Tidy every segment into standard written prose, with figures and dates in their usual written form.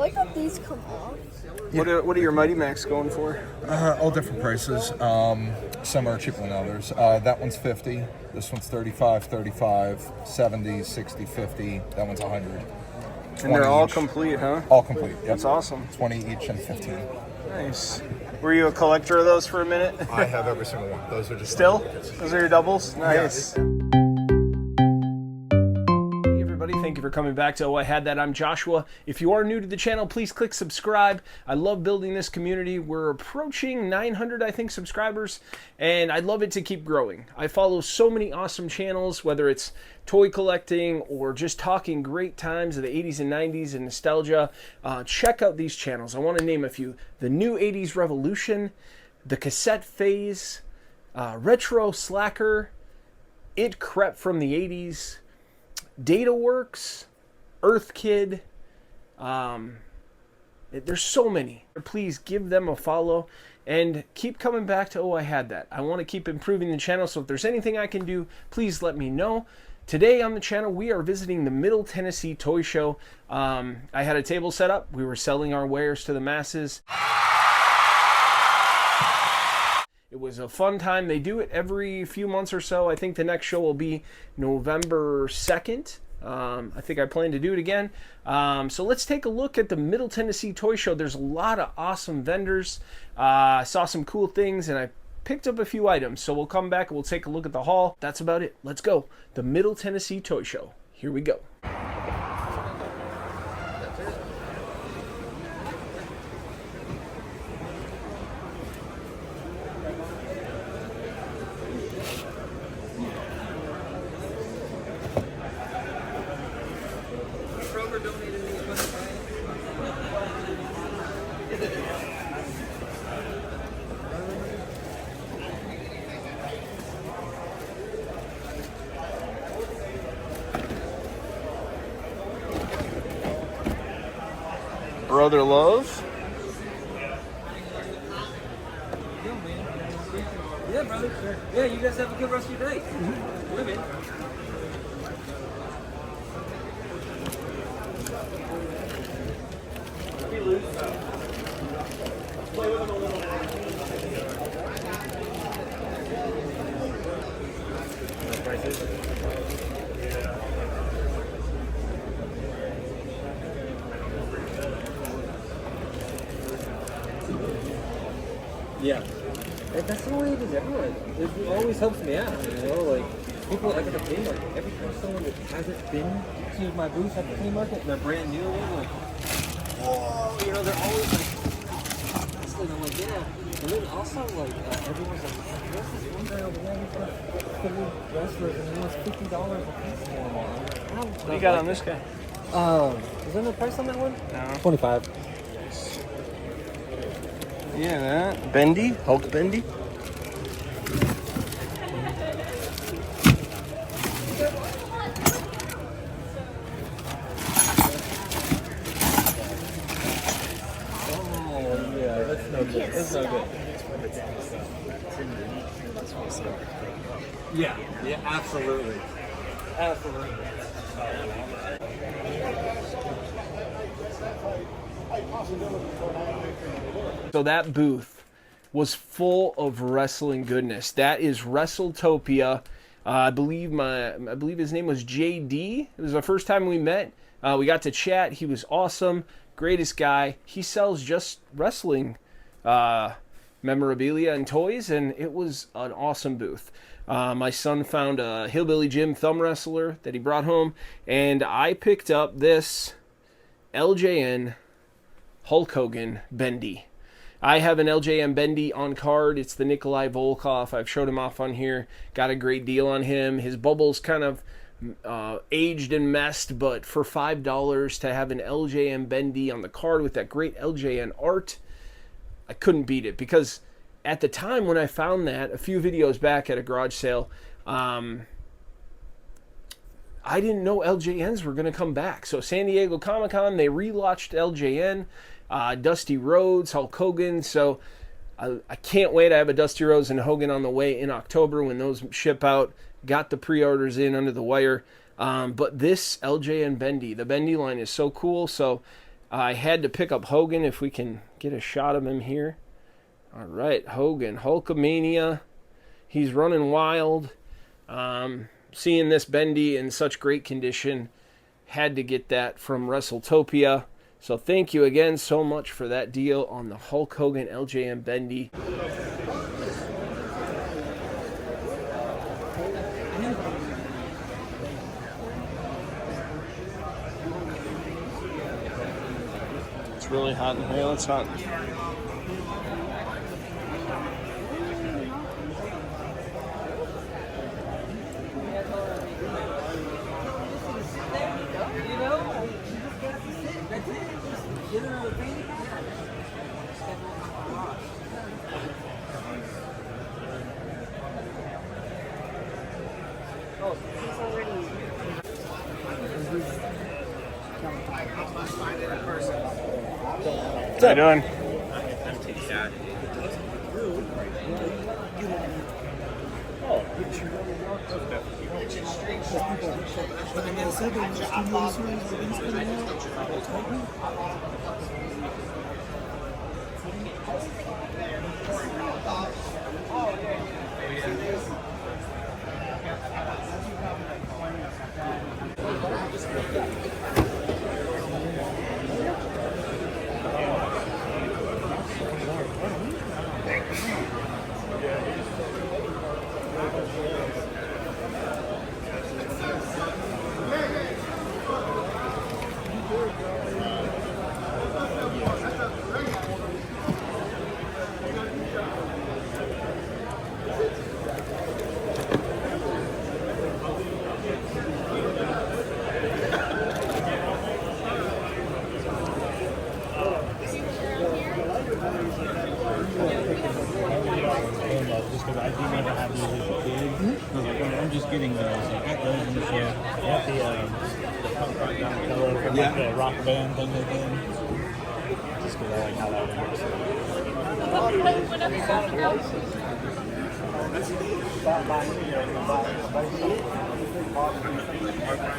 like how these come off. What are your Mighty Max going for? All different prices. Some are cheaper than others. That one's 50. This one's 35, 35, 70, 60, 50. That one's 100. And they're all each. complete, huh? All complete. Yep. That's awesome. 20 each and 15. Nice. Were you a collector of those for a minute? I have every single one. Those are just Still? Those are your doubles? Nice. Yes. Hey everybody, thank you for coming back to Oh I Had That. I'm Joshua. If you are new to the channel, please click subscribe. I love building this community. We're approaching 900, I think, subscribers, and I'd love it to keep growing. I follow so many awesome channels, whether it's toy collecting or just talking great times of the 80s and 90s and nostalgia. Check out these channels. I want to name a few. The New 80s Revolution, The Cassette Phase, Retro Slacker, It Crept from the 80s, DataWorks, Earth Kid. There's so many. Please give them a follow and keep coming back to Oh I Had That. I want to keep improving the channel, so if there's anything I can do, please let me know. Today on the channel, we are visiting the Middle Tennessee Toy Show. I had a table set up. We were selling our wares to the masses. It was a fun time. They do it every few months or so. I think the next show will be November 2nd. I think I plan to do it again. So let's take a look at the Middle Tennessee Toy Show. There's a lot of awesome vendors. I saw some cool things, and I picked up a few items. So we'll come back and we'll take a look at the haul. That's about it. Let's go. The Middle Tennessee Toy Show. Here we go. Brother Love. Yeah, brother. Yeah, you guys have a good rest of your day. Live it. Play with him a little. Prices? Yeah. That's the way it is everywhere. It always helps me out, you know, like people like at the flea market. Every time someone that hasn't been to my booth at the flea market and they're brand new, they're like, whoa, you know, they're always like, and I'm like, yeah. And then also like everyone's like, what's this one guy over there? He's got 30 wrestlers and he wants $50 a piece for them all. What do you got on this guy? Is there no price on that one? No. 25. Yeah, that. Bendy. Hulk Bendy. Oh, yeah, that's no good. That's no good. Yeah, yeah, absolutely. Absolutely. So that booth was full of wrestling goodness. That is WrestleTopia. I believe his name was JD. It was the first time we met. We got to chat. He was awesome, greatest guy. He sells just wrestling memorabilia and toys, and it was an awesome booth. My son found a Hillbilly Jim thumb wrestler that he brought home, and I picked up this LJN Hulk Hogan Bendy. I have an LJN Bendy on card. It's the Nikolai Volkov. I've showed him off on here. Got a great deal on him. His bubble's kind of aged and messed, but for $5 to have an LJN Bendy on the card with that great LJN art, I couldn't beat it. Because at the time when I found that, a few videos back at a garage sale, I didn't know LJNs were going to come back. So San Diego Comic-Con, they relaunched LJN. Dusty Rhodes, Hulk Hogan. So I can't wait. I have a Dusty Rhodes and Hogan on the way in October when those ship out. Got the pre-orders in under the wire. But this LJN Bendy, the Bendy line is so cool. So I had to pick up Hogan if we can get a shot of him here. All right, Hogan, Hulkamania. He's running wild. Seeing this bendy in such great condition, had to get that from WrestleTopia. So thank you again so much for that deal on the Hulk Hogan LJN bendy. It's really hot in here. It's hot. How you doing? Just because I do never have these as a kid. I'm just getting those. I got those in this year. I got the punk rock down color from like the rock band thing they did. Just because I like how that works.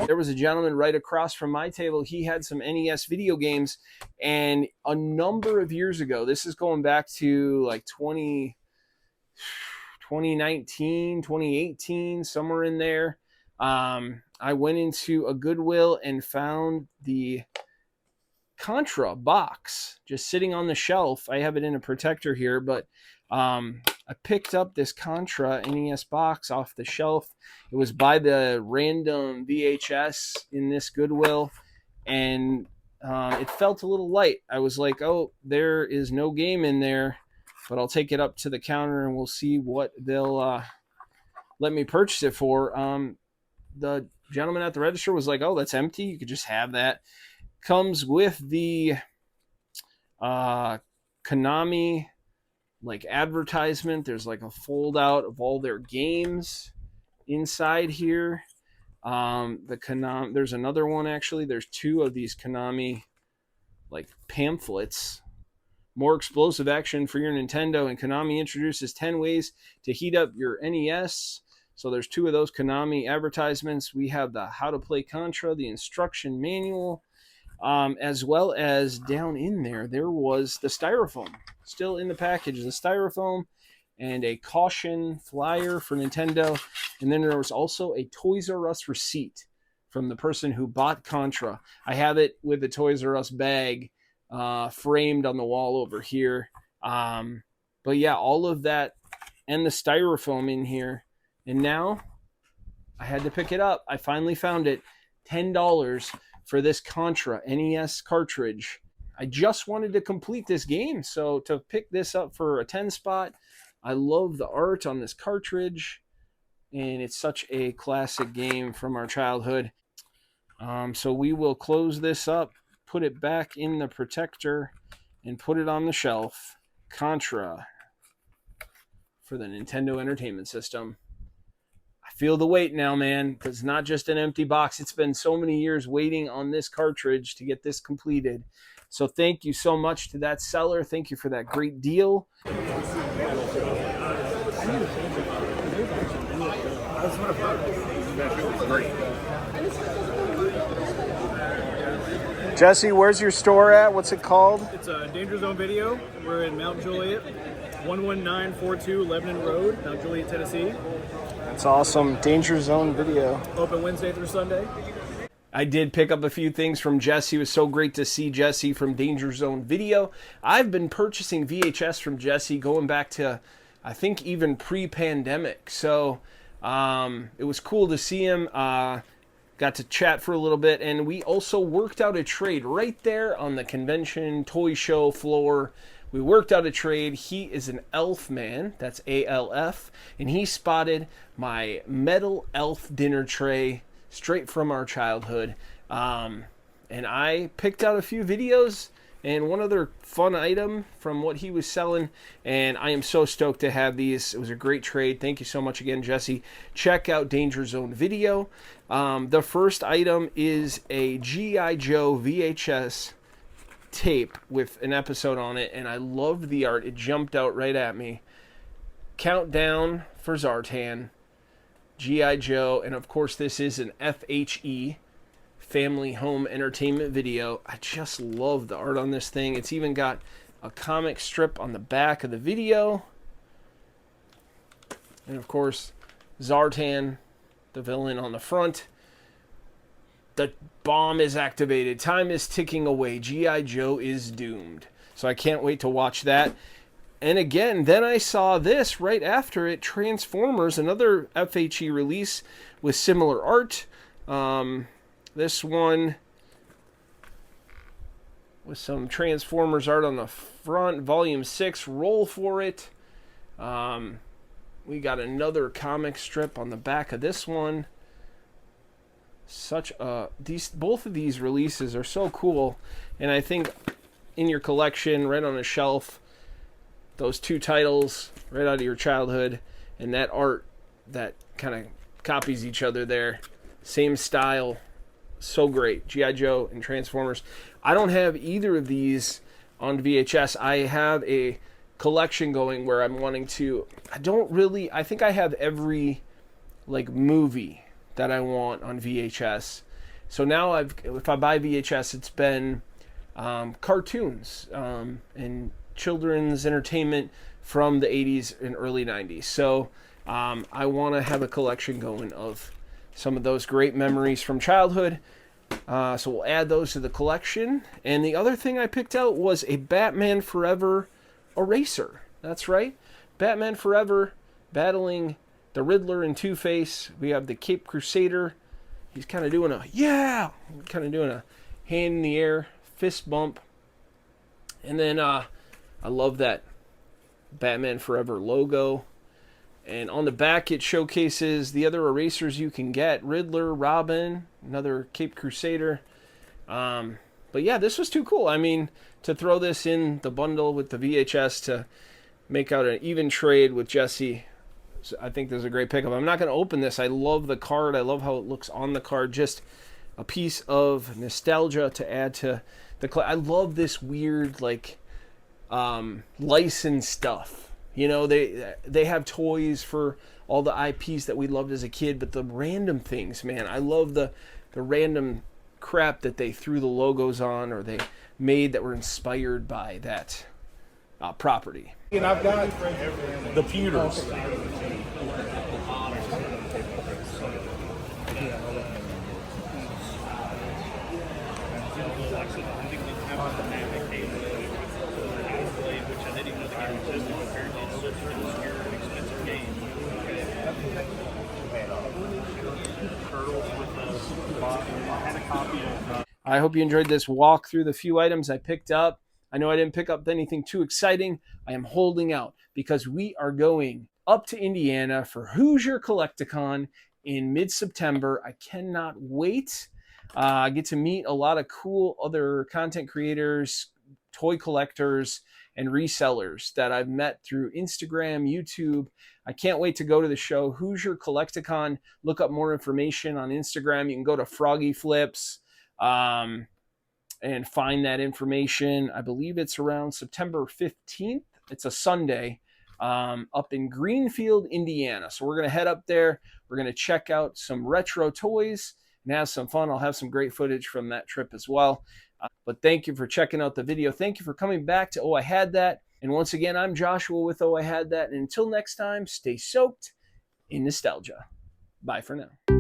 There was a gentleman right across from my table. He had some NES video games, and a number of years ago, this is going back to like 2019, 2018, somewhere in there. I went into a Goodwill and found the Contra box just sitting on the shelf. I have it in a protector here, but I picked up this Contra NES box off the shelf. It was by the random VHS in this Goodwill, and it felt a little light. I was like, oh, there is no game in there, but I'll take it up to the counter and we'll see what they'll let me purchase it for. The gentleman at the register was like, oh, that's empty. You could just have that. Comes with the Konami like advertisement. There's like a fold out of all their games inside here. The Konami, there's another one actually. There's two of these Konami like pamphlets. More explosive action for your Nintendo, and Konami introduces 10 ways to heat up your NES. So there's two of those Konami advertisements. We have the How to Play Contra, the instruction manual, as well as down in there was the styrofoam. Still in the package, the styrofoam and a caution flyer for Nintendo. And then there was also a Toys R Us receipt from the person who bought Contra. I have it with the Toys R Us bag framed on the wall over here. But yeah, all of that and the styrofoam in here. And now I had to pick it up. I finally found it. $10 for this Contra NES cartridge. I just wanted to complete this game, so to pick this up for a 10 spot, I love the art on this cartridge, and it's such a classic game from our childhood. So we will close this up, put it back in the protector, and put it on the shelf. Contra for the Nintendo Entertainment System. I feel the weight now, man. It's not just an empty box. It's been so many years waiting on this cartridge to get this completed. So thank you so much to that seller. Thank you for that great deal. Jesse, where's your store at? What's it called? It's a Danger Zone Video. We're in Mount Juliet, 11942 Lebanon Road, Mount Juliet, Tennessee. That's awesome. Danger Zone Video. Open Wednesday through Sunday. I did pick up a few things from Jesse. It was so great to see Jesse from Danger Zone Video. I've been purchasing VHS from Jesse going back to, I think, even pre-pandemic. So it was cool to see him. Got to chat for a little bit, and we also worked out a trade right there on the convention toy show floor. We worked out a trade. He is an elf man, that's ALF, and he spotted my metal elf dinner tray straight from our childhood. And I picked out a few videos and one other fun item from what he was selling, and I am so stoked to have these. It was a great trade. Thank you so much again, Jesse. Check out Danger Zone Video. The first item is a G.I. Joe VHS tape with an episode on it, and I loved the art. It jumped out right at me. Countdown for Zartan, G.I. Joe, and of course this is an FHE, Family Home Entertainment Video. I just love the art on this thing. It's even got a comic strip on the back of the video. And of course, Zartan, the villain, on the front. The bomb is activated. Time is ticking away. G.I. Joe is doomed. So I can't wait to watch that. And again, then I saw this right after it, Transformers, another FHE release with similar art. This one with some Transformers art on the front, Volume 6, roll for it. We got another comic strip on the back of this one. Both of these releases are so cool, and I think in your collection, right on a shelf, those two titles right out of your childhood, and that art that kind of copies each other there, same style. So great. G.I. Joe and Transformers. I don't have either of these on VHS. I have a collection going where I'm wanting to... I think I have every movie that I want on VHS. So now if I buy VHS, it's been cartoons and children's entertainment from the 80s and early 90s. So I want to have a collection going of some of those great memories from childhood. So we'll add those to the collection. And the other thing I picked out was a Batman Forever eraser. That's right. Batman Forever battling the Riddler and Two-Face. We have the Cape Crusader. He's kind of doing a hand in the air, fist bump. And then I love that Batman Forever logo. And on the back, it showcases the other erasers you can get. Riddler, Robin, another Cape Crusader. But yeah, this was too cool. I mean, to throw this in the bundle with the VHS to make out an even trade with Jesse, I think this is a great pickup. I'm not going to open this. I love the card. I love how it looks on the card. Just a piece of nostalgia to add to the... I love this weird, licensed stuff. You know, they have toys for all the IPs that we loved as a kid, but the random things, man, I love the random crap that they threw the logos on or they made that were inspired by that property. And I've got the pewters. I hope you enjoyed this walk through the few items I picked up. I know I didn't pick up anything too exciting. I am holding out because we are going up to Indiana for Hoosier Collecticon in mid-September. I cannot wait. I get to meet a lot of cool other content creators, toy collectors, and resellers that I've met through Instagram, YouTube. I can't wait to go to the show. Hoosier Collecticon. Look up more information on Instagram. You can go to Froggy Flips and find that information. I believe it's around September 15th. It's a Sunday up in Greenfield, Indiana. So we're going to head up there. We're going to check out some retro toys. and have some fun. I'll have some great footage from that trip as well. But thank you for checking out the video. Thank you for coming back to Oh I Had That. And once again, I'm Joshua with Oh I Had That. And until next time, stay soaked in nostalgia. Bye for now.